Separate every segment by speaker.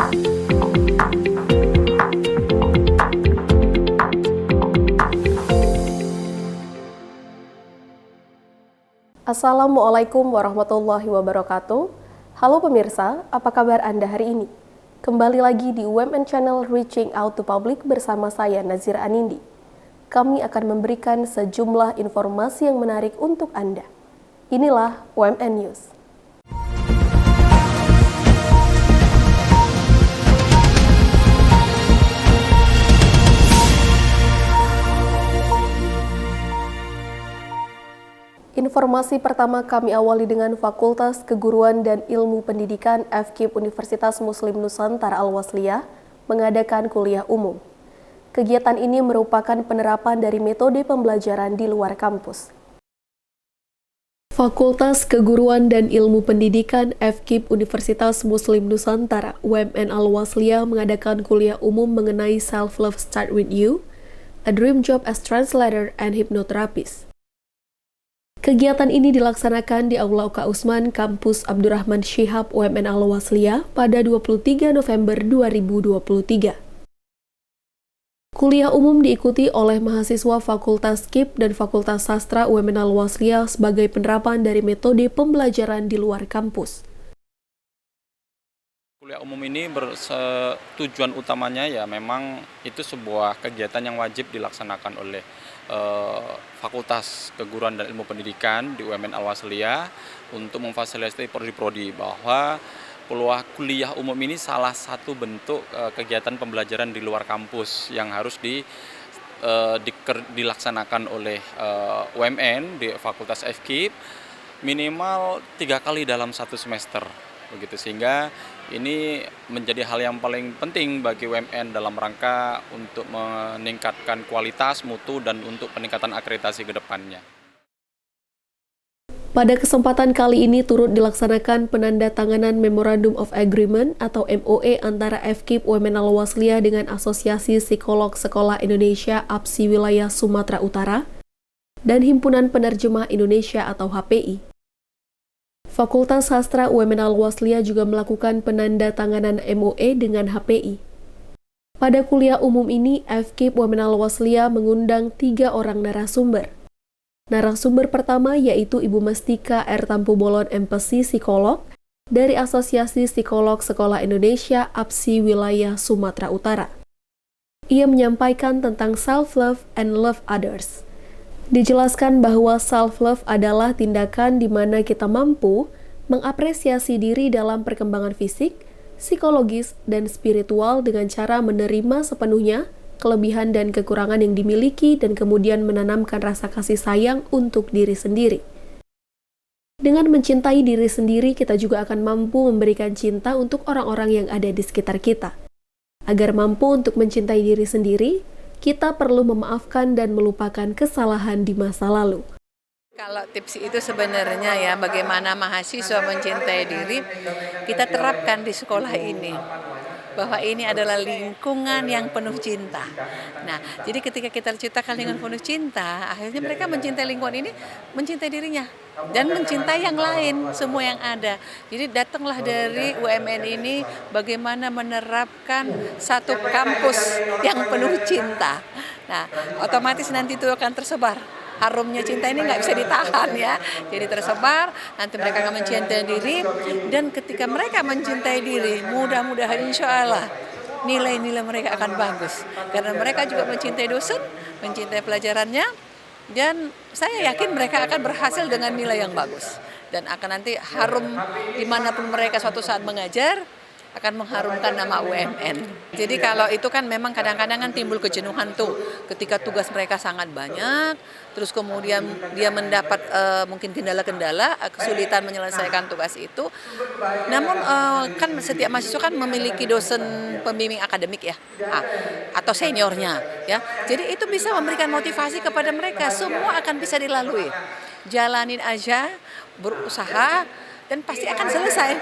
Speaker 1: Assalamualaikum warahmatullahi wabarakatuh. Halo pemirsa, apa kabar Anda hari ini? Kembali lagi di UMN Channel Reaching Out to Public bersama saya Nazir Anindi. Kami akan memberikan sejumlah informasi yang menarik untuk Anda. Inilah UMN News. Informasi pertama kami awali dengan Fakultas Keguruan dan Ilmu Pendidikan FKIP Universitas Muslim Nusantara Al-Wasliyah mengadakan kuliah umum. Kegiatan ini merupakan penerapan dari metode pembelajaran di luar kampus. Fakultas Keguruan dan Ilmu Pendidikan FKIP Universitas Muslim Nusantara UMN Al-Wasliyah mengadakan kuliah umum mengenai Self-Love Start With You, A Dream Job as Translator and Hypnotherapist. Kegiatan ini dilaksanakan di Aula Oka Usman, Kampus Abdurrahman Shihab UMN Al-Wasliyah pada 23 November 2023. Kuliah umum diikuti oleh mahasiswa Fakultas KIP dan Fakultas Sastra UMN Al-Wasliyah sebagai penerapan dari metode pembelajaran di luar kampus.
Speaker 2: Kuliah umum ini tujuan utamanya ya memang itu sebuah kegiatan yang wajib dilaksanakan oleh Fakultas Keguruan dan Ilmu Pendidikan di UMN Al-Wasliyah untuk memfasilitasi prodi-prodi bahwa kuliah umum ini salah satu bentuk kegiatan pembelajaran di luar kampus yang harus dilaksanakan oleh UMN di Fakultas FKIP minimal 3 kali dalam satu semester. Begitu, sehingga ini menjadi hal yang paling penting bagi UMN dalam rangka untuk meningkatkan kualitas, mutu, dan untuk peningkatan akreditasi ke depannya.
Speaker 1: Pada kesempatan kali ini turut dilaksanakan penandatanganan Memorandum of Agreement atau MOA antara FKIP UMN Al-Wasliyah dengan Asosiasi Psikolog Sekolah Indonesia APSI Wilayah Sumatera Utara dan Himpunan Penerjemah Indonesia atau HPI. Fakultas Sastra UMN Al-Wasliyah juga melakukan penandatanganan MOA dengan HPI. Pada kuliah umum ini, FKIP UMN Al-Wasliyah mengundang 3 orang narasumber. Narasumber pertama yaitu Ibu Mestika R. Tampu Bolon MPC Psikolog dari Asosiasi Psikolog Sekolah Indonesia APSI Wilayah Sumatera Utara. Ia menyampaikan tentang self-love and love others. Dijelaskan bahwa self-love adalah tindakan di mana kita mampu mengapresiasi diri dalam perkembangan fisik, psikologis, dan spiritual dengan cara menerima sepenuhnya kelebihan dan kekurangan yang dimiliki dan kemudian menanamkan rasa kasih sayang untuk diri sendiri. Dengan mencintai diri sendiri, kita juga akan mampu memberikan cinta untuk orang-orang yang ada di sekitar kita. Agar mampu untuk mencintai diri sendiri, kita perlu memaafkan dan melupakan kesalahan di masa lalu.
Speaker 3: Kalau tips itu sebenarnya ya bagaimana mahasiswa mencintai diri, kita terapkan di sekolah ini. Bahwa ini adalah lingkungan yang penuh cinta. Nah, jadi ketika kita ciptakan lingkungan penuh cinta, akhirnya mereka mencintai lingkungan ini, mencintai dirinya. Dan mencintai yang lain, semua yang ada. Jadi datanglah dari UMN ini bagaimana menerapkan satu kampus yang penuh cinta. Nah, otomatis nanti itu akan tersebar. Harumnya cinta ini nggak bisa ditahan ya. Jadi tersebar, nanti mereka akan mencintai diri. Dan ketika mereka mencintai diri, mudah-mudahan insya Allah nilai-nilai mereka akan bagus. Karena mereka juga mencintai dosen, mencintai pelajarannya. Dan saya yakin mereka akan berhasil dengan nilai yang bagus. Dan akan nanti harum dimanapun mereka suatu saat mengajar, akan mengharumkan nama UMN. Jadi kalau itu kan memang kadang-kadang kan timbul kejenuhan tuh ketika tugas mereka sangat banyak, terus kemudian dia mendapat mungkin kendala-kendala, kesulitan menyelesaikan tugas itu. Namun kan setiap mahasiswa kan memiliki dosen pembimbing akademik ya, atau seniornya ya. Jadi itu bisa memberikan motivasi kepada mereka, semua akan bisa dilalui. Jalanin aja, berusaha dan pasti akan selesai.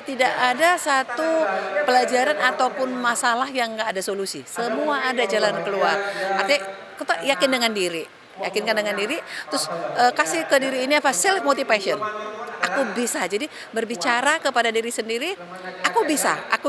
Speaker 3: Tidak ada satu pelajaran ataupun masalah yang nggak ada solusi. Semua ada jalan keluar. Artinya kita yakin dengan diri. Yakinkan dengan diri, terus kasih ke diri ini apa? Self motivation. aku bisa. Jadi berbicara kepada diri sendiri, aku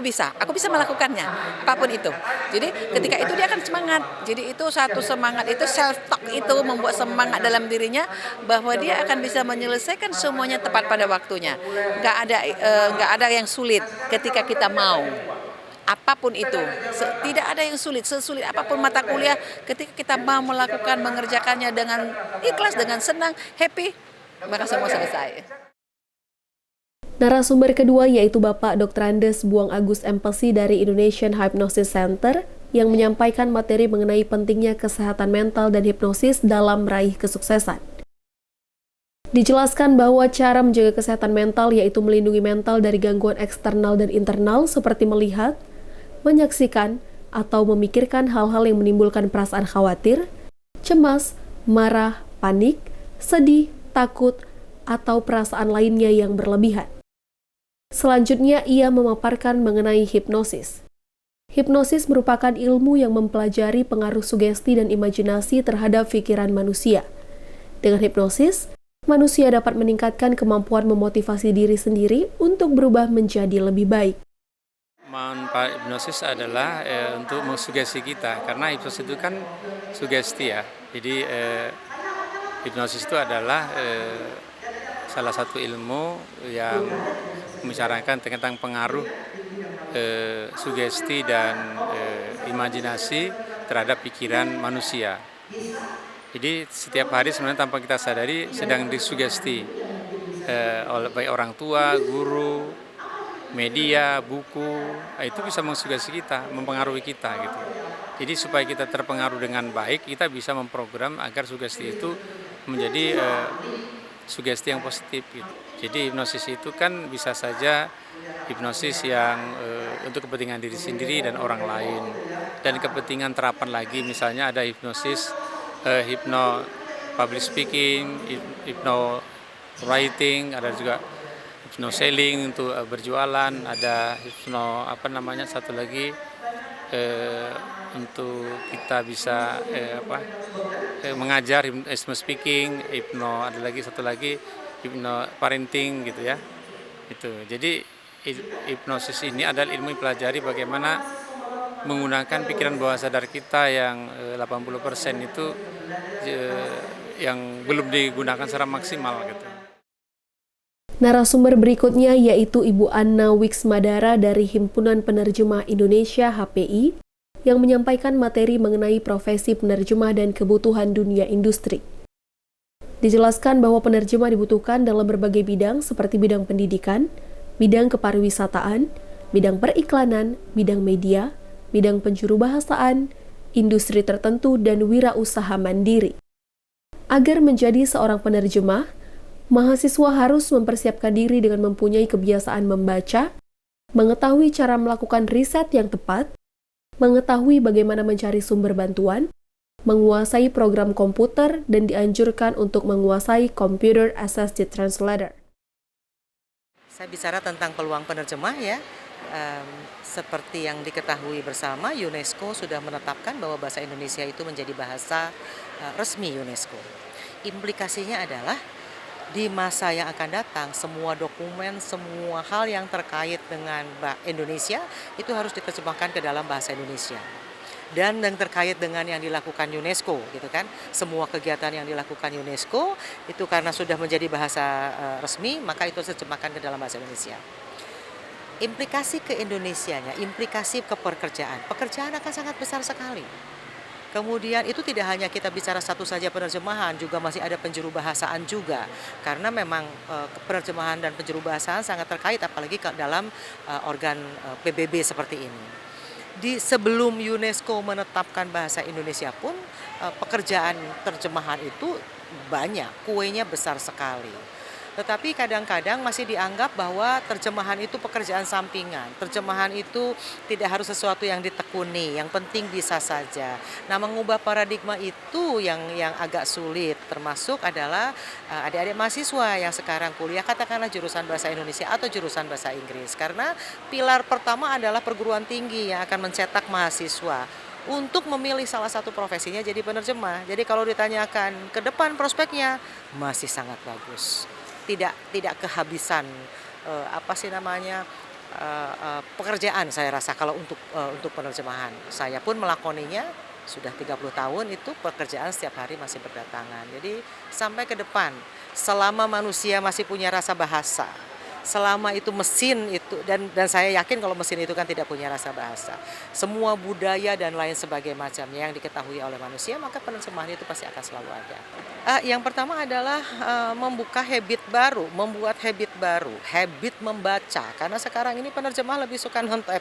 Speaker 3: bisa melakukannya, apapun itu. Jadi ketika itu dia akan semangat. Jadi itu satu semangat itu self talk itu membuat semangat dalam dirinya bahwa dia akan bisa menyelesaikan semuanya tepat pada waktunya. Nggak ada yang sulit ketika kita mau. Apapun itu, tidak ada yang sulit, sesulit apapun mata kuliah, ketika kita mau melakukan, mengerjakannya dengan ikhlas, dengan senang, happy, maka semua selesai.
Speaker 1: Narasumber kedua yaitu Bapak Dr. Andes Buang Agus Empasi dari Indonesian Hypnosis Center yang menyampaikan materi mengenai pentingnya kesehatan mental dan hipnosis dalam meraih kesuksesan. Dijelaskan bahwa cara menjaga kesehatan mental yaitu melindungi mental dari gangguan eksternal dan internal seperti melihat, menyaksikan, atau memikirkan hal-hal yang menimbulkan perasaan khawatir, cemas, marah, panik, sedih, takut, atau perasaan lainnya yang berlebihan. Selanjutnya, ia memaparkan mengenai hipnosis. Hipnosis merupakan ilmu yang mempelajari pengaruh sugesti dan imajinasi terhadap pikiran manusia. Dengan hipnosis, manusia dapat meningkatkan kemampuan memotivasi diri sendiri untuk berubah menjadi lebih baik.
Speaker 4: Manfaat hipnosis adalah untuk mensugesti kita, karena hipnosis itu kan sugesti ya. Jadi hipnosis itu adalah salah satu ilmu yang membicarakan tentang pengaruh sugesti dan imajinasi terhadap pikiran manusia. Jadi setiap hari sebenarnya tanpa kita sadari sedang disugesti oleh baik orang tua, guru, media, buku, itu bisa mensugesti kita, mempengaruhi kita gitu. Jadi supaya kita terpengaruh dengan baik, kita bisa memprogram agar sugesti itu menjadi sugesti yang positif gitu. Jadi hipnosis itu kan bisa saja hipnosis yang untuk kepentingan diri sendiri dan orang lain, dan kepentingan terapan lagi, misalnya ada hipnosis hipno public speaking, hipno writing, ada juga hipno selling untuk berjualan, ada hipno satu lagi untuk kita bisa mengajar, hipno speaking, hipno ada lagi satu lagi hipno parenting gitu ya. Itu. Jadi hipnosis ini adalah ilmu yang pelajari bagaimana menggunakan pikiran bawah sadar kita yang 80% itu yang belum digunakan secara maksimal gitu.
Speaker 1: Narasumber berikutnya yaitu Ibu Anna Wiksmadara dari Himpunan Penerjemah Indonesia HPI yang menyampaikan materi mengenai profesi penerjemah dan kebutuhan dunia industri. Dijelaskan bahwa penerjemah dibutuhkan dalam berbagai bidang seperti bidang pendidikan, bidang kepariwisataan, bidang periklanan, bidang media, bidang penjuru bahasaan, industri tertentu, dan wirausaha mandiri. Agar menjadi seorang penerjemah, mahasiswa harus mempersiapkan diri dengan mempunyai kebiasaan membaca, mengetahui cara melakukan riset yang tepat, mengetahui bagaimana mencari sumber bantuan, menguasai program komputer, dan dianjurkan untuk menguasai Computer Assisted Translator.
Speaker 5: Saya bicara tentang peluang penerjemah ya. Seperti yang diketahui bersama, UNESCO sudah menetapkan bahwa bahasa Indonesia itu menjadi bahasa resmi UNESCO. Implikasinya adalah di masa yang akan datang, semua dokumen, semua hal yang terkait dengan Indonesia itu harus diterjemahkan ke dalam bahasa Indonesia. Dan yang terkait dengan yang dilakukan UNESCO, gitu kan, semua kegiatan yang dilakukan UNESCO itu karena sudah menjadi bahasa resmi, maka itu diterjemahkan ke dalam bahasa Indonesia. Implikasi ke Indonesianya, implikasi ke pekerjaan akan sangat besar sekali. Kemudian itu tidak hanya kita bicara satu saja penerjemahan, juga masih ada penjuru bahasaan juga. Karena memang penerjemahan dan penjuru bahasaan sangat terkait, apalagi dalam organ PBB seperti ini. Sebelum UNESCO menetapkan bahasa Indonesia pun, pekerjaan terjemahan itu banyak, kuenya besar sekali. Tetapi kadang-kadang masih dianggap bahwa terjemahan itu pekerjaan sampingan. Terjemahan itu tidak harus sesuatu yang ditekuni, yang penting bisa saja. Nah, mengubah paradigma itu yang agak sulit, termasuk adalah adik-adik mahasiswa yang sekarang kuliah, katakanlah jurusan bahasa Indonesia atau jurusan bahasa Inggris. Karena pilar pertama adalah perguruan tinggi yang akan mencetak mahasiswa untuk memilih salah satu profesinya jadi penerjemah. Jadi kalau ditanyakan ke depan prospeknya masih sangat bagus. tidak kehabisan pekerjaan saya rasa kalau untuk penerjemahan. Saya pun melakoninya sudah 30 tahun, itu pekerjaan setiap hari masih berdatangan. Jadi sampai ke depan, selama manusia masih punya rasa bahasa, selama itu mesin itu, dan saya yakin kalau mesin itu kan tidak punya rasa bahasa, semua budaya dan lain sebagainya macamnya yang diketahui oleh manusia, maka penerjemahan itu pasti akan selalu ada. Yang pertama adalah membuat habit baru, habit membaca. Karena sekarang ini penerjemah lebih suka nonton,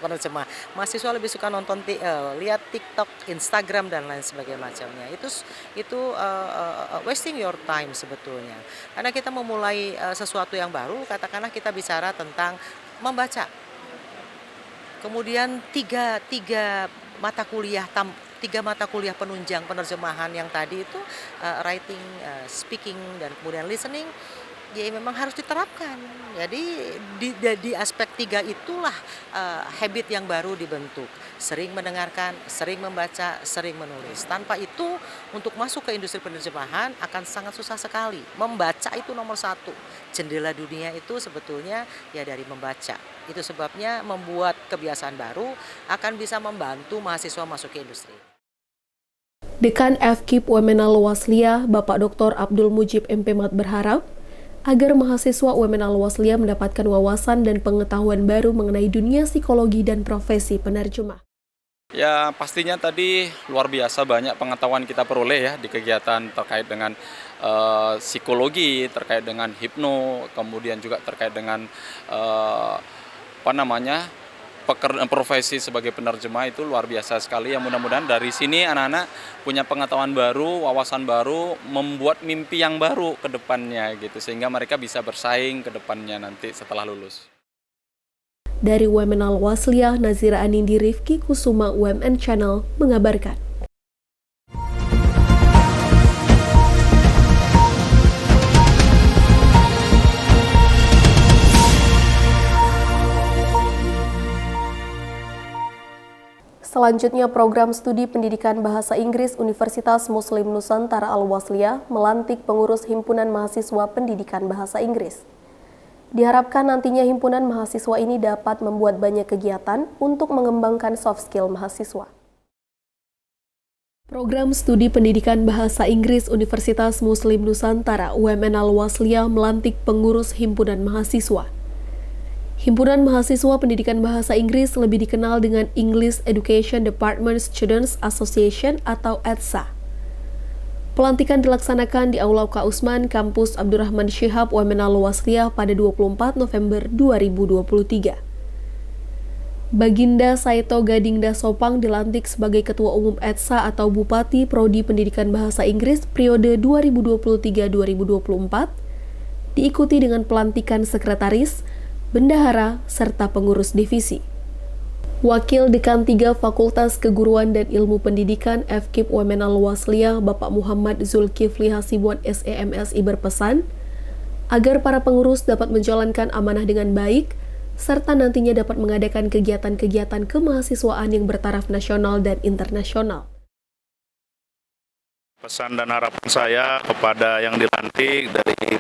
Speaker 5: mahasiswa lebih suka nonton, lihat TikTok, Instagram dan lain sebagainya macamnya. Itu wasting your time sebetulnya. Karena kita memulai sesuatu yang baru, katakanlah kita bicara tentang membaca. Kemudian tiga mata kuliah penunjang penerjemahan yang tadi itu, writing, speaking, dan kemudian listening, ya memang harus diterapkan. Jadi di aspek 3 itulah habit yang baru dibentuk. Sering mendengarkan, sering membaca, sering menulis. Tanpa itu untuk masuk ke industri penerjemahan akan sangat susah sekali. Membaca itu nomor 1. Jendela dunia itu sebetulnya ya dari membaca. Itu sebabnya membuat kebiasaan baru akan bisa membantu mahasiswa masuk ke industri.
Speaker 1: Dekan FKIP Wemena Lowaslia, Bapak Dr. Abdul Mujib MPMat berharap agar mahasiswa Wemena Lowaslia mendapatkan wawasan dan pengetahuan baru mengenai dunia psikologi dan profesi penerjemah.
Speaker 2: Ya pastinya tadi luar biasa banyak pengetahuan kita peroleh ya di kegiatan terkait dengan psikologi, terkait dengan hipno, kemudian juga terkait dengan profesi sebagai penerjemah itu luar biasa sekali. Yang mudah-mudahan dari sini anak-anak punya pengetahuan baru, wawasan baru, membuat mimpi yang baru ke depannya gitu, sehingga mereka bisa bersaing ke depannya nanti setelah lulus.
Speaker 1: Dari Wemena Lowaslia, Nazira Anindi Rifki Kusuma UMN Channel mengabarkan. Selanjutnya, program studi pendidikan bahasa Inggris Universitas Muslim Nusantara Al-Wasliyah melantik pengurus Himpunan Mahasiswa Pendidikan Bahasa Inggris. Diharapkan nantinya himpunan mahasiswa ini dapat membuat banyak kegiatan untuk mengembangkan soft skill mahasiswa. Program studi pendidikan bahasa Inggris Universitas Muslim Nusantara UMN Al-Wasliyah melantik pengurus Himpunan Mahasiswa. Himpunan Mahasiswa Pendidikan Bahasa Inggris lebih dikenal dengan English Education Department Students Association atau EDSA. Pelantikan dilaksanakan di Aula K. Usman, Kampus Abdurrahman Syihab, UMN Al-Wasliyah pada 24 November 2023. Baginda Saito Gadingda Sopang dilantik sebagai Ketua Umum EDSA atau Bupati Prodi Pendidikan Bahasa Inggris periode 2023-2024, diikuti dengan pelantikan sekretaris, bendahara, serta pengurus divisi. Wakil Dekan 3 Fakultas Keguruan dan Ilmu Pendidikan FKIP UMN Al-Wasliyah, Bapak Muhammad Zulkifli Hasibuan SEMSI berpesan agar para pengurus dapat menjalankan amanah dengan baik, serta nantinya dapat mengadakan kegiatan-kegiatan kemahasiswaan yang bertaraf nasional dan internasional.
Speaker 6: Pesan dan harapan saya kepada yang dilantik dari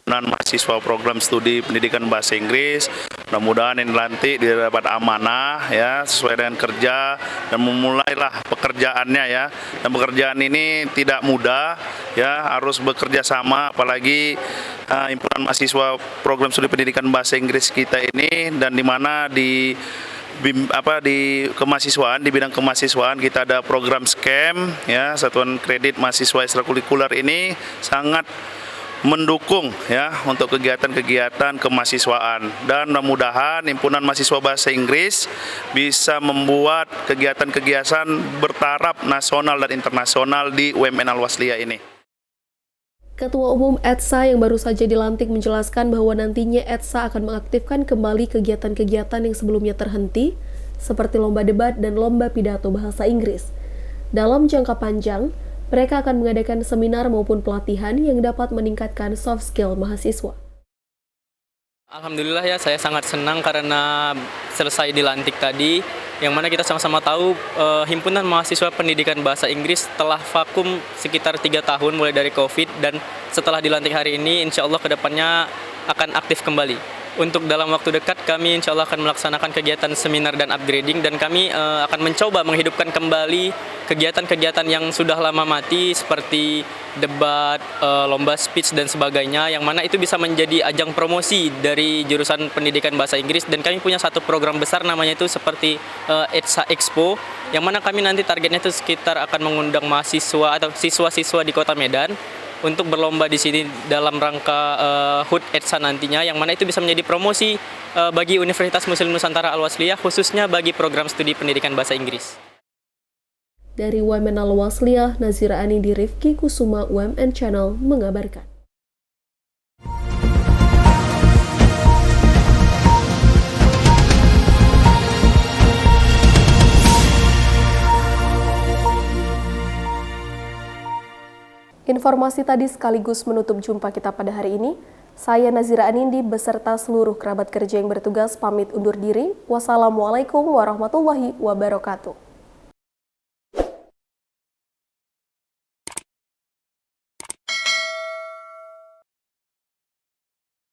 Speaker 6: mahasiswa program studi pendidikan bahasa Inggris, mudah-mudahan yang dilantik dapat amanah ya, sesuai dengan kerja dan memulailah pekerjaannya ya. Dan pekerjaan ini tidak mudah ya, harus bekerja sama, apalagi himpunan mahasiswa program studi pendidikan bahasa Inggris kita ini, dan di mana di kemahasiswaan, di bidang kemahasiswaan kita ada program SKEM ya, Satuan Kredit Mahasiswa Ekstrakurikuler ini sangat mendukung ya untuk kegiatan-kegiatan kemahasiswaan, dan mudah-mudahan himpunan mahasiswa bahasa Inggris bisa membuat kegiatan-kegiatan bertaraf nasional dan internasional di UMN Al-Wasliyah ini.
Speaker 1: Ketua Umum EDSA yang baru saja dilantik menjelaskan bahwa nantinya EDSA akan mengaktifkan kembali kegiatan-kegiatan yang sebelumnya terhenti, seperti lomba debat dan lomba pidato bahasa Inggris. Dalam jangka panjang, mereka akan mengadakan seminar maupun pelatihan yang dapat meningkatkan soft skill mahasiswa.
Speaker 7: Alhamdulillah ya, saya sangat senang karena selesai dilantik tadi, yang mana kita sama-sama tahu Himpunan Mahasiswa Pendidikan Bahasa Inggris telah vakum sekitar 3 tahun mulai dari COVID, dan setelah dilantik hari ini insya Allah kedepannya akan aktif kembali. Untuk dalam waktu dekat kami insya Allah akan melaksanakan kegiatan seminar dan upgrading, dan kami akan mencoba menghidupkan kembali kegiatan-kegiatan yang sudah lama mati seperti debat, lomba speech dan sebagainya, yang mana itu bisa menjadi ajang promosi dari jurusan pendidikan bahasa Inggris. Dan kami punya satu program besar namanya itu seperti ETSA Expo, yang mana kami nanti targetnya itu sekitar akan mengundang mahasiswa atau siswa-siswa di Kota Medan untuk berlomba di sini dalam rangka HUT ETSA nantinya, yang mana itu bisa menjadi promosi bagi Universitas Muslim Nusantara Al-Wasliyah, khususnya bagi program studi pendidikan bahasa Inggris.
Speaker 1: Dari UMN Al-Wasliyah, Nazira Anindi Rifki Kusuma, UMN Channel mengabarkan. Informasi tadi sekaligus menutup jumpa kita pada hari ini. Saya Nazira Anindi beserta seluruh kerabat kerja yang bertugas pamit undur diri. Wassalamualaikum warahmatullahi wabarakatuh.